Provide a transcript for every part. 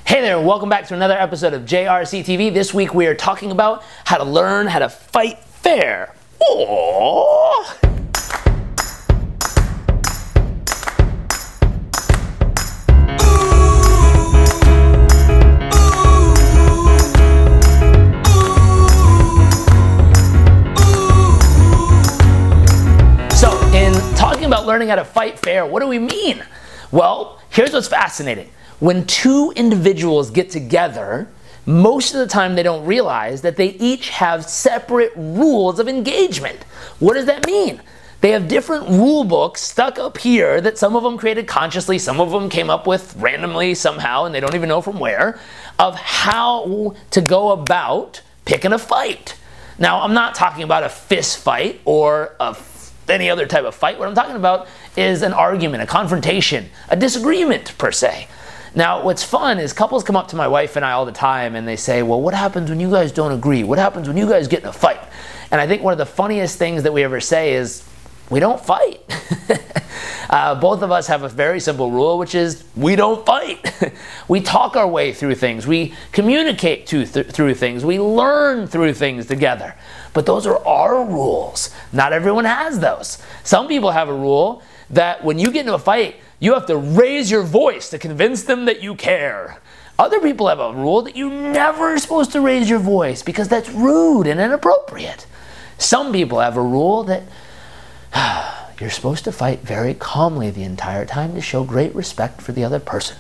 Hey there, welcome back to another episode of JRC TV. This week we are talking about how to learn how to fight fair. Aww. So, in talking about learning how to fight fair, what do we mean? Well, here's what's fascinating. When two individuals get together, most of the time they don't realize that they each have separate rules of engagement. What does that mean? They have different rule books stuck up here that some of them created consciously, some of them came up with randomly somehow, and they don't even know from where, of how to go about picking a fight. Now, I'm not talking about a fist fight or any other type of fight. What I'm talking about is an argument, a confrontation, a disagreement per se. Now, what's fun is couples come up to my wife and I all the time and they say, well, what happens when you guys don't agree? What happens when you guys get in a fight? And I think one of the funniest things that we ever say is, we don't fight. Both of us have a very simple rule, which is we don't fight. We talk our way through things. We communicate through things. We learn through things together. But those are our rules. Not everyone has those. Some people have a rule that when you get into a fight, you have to raise your voice to convince them that you care. Other people have a rule that you never are supposed to raise your voice because that's rude and inappropriate. Some people have a rule that you're supposed to fight very calmly the entire time to show great respect for the other person.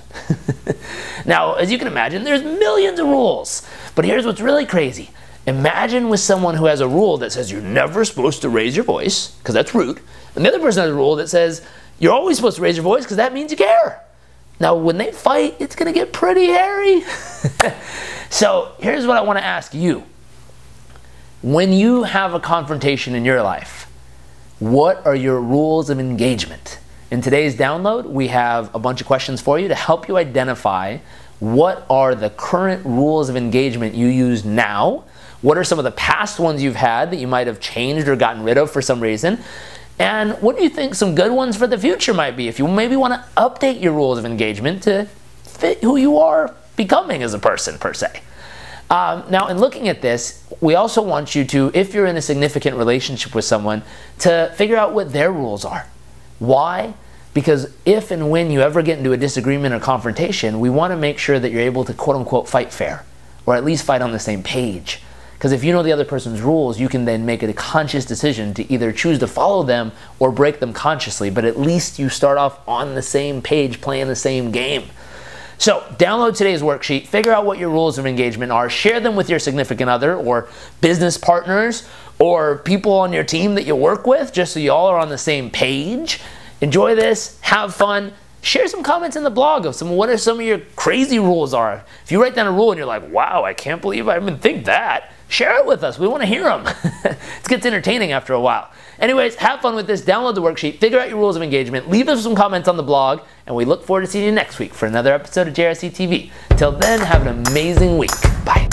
Now, as you can imagine, there's millions of rules. But here's what's really crazy. Imagine with someone who has a rule that says you're never supposed to raise your voice, because that's rude. And the other person has a rule that says you're always supposed to raise your voice because that means you care. Now, when they fight, it's going to get pretty hairy. So here's what I want to ask you. When you have a confrontation in your life, what are your rules of engagement? In today's download, we have a bunch of questions for you to help you identify what are the current rules of engagement you use now. What are some of the past ones you've had that you might have changed or gotten rid of for some reason? And what do you think some good ones for the future might be if you maybe want to update your rules of engagement to fit who you are becoming as a person, per se? Now, in looking at this, we also want you to, if you're in a significant relationship with someone, to figure out what their rules are. Why? Because if and when you ever get into a disagreement or confrontation, we want to make sure that you're able to quote-unquote fight fair, or at least fight on the same page. Because if you know the other person's rules, you can then make a conscious decision to either choose to follow them or break them consciously, but at least you start off on the same page playing the same game. So download today's worksheet, figure out what your rules of engagement are, share them with your significant other or business partners or people on your team that you work with, just so you all are on the same page. Enjoy this, have fun. Share some comments in the blog of what are some of your crazy rules are. If you write down a rule and you're like, wow, I can't believe I even think that, share it with us. We want to hear them. It gets entertaining after a while. Anyways, have fun with this. Download the worksheet. Figure out your rules of engagement. Leave us some comments on the blog. And we look forward to seeing you next week for another episode of JRC TV. Till then, have an amazing week. Bye.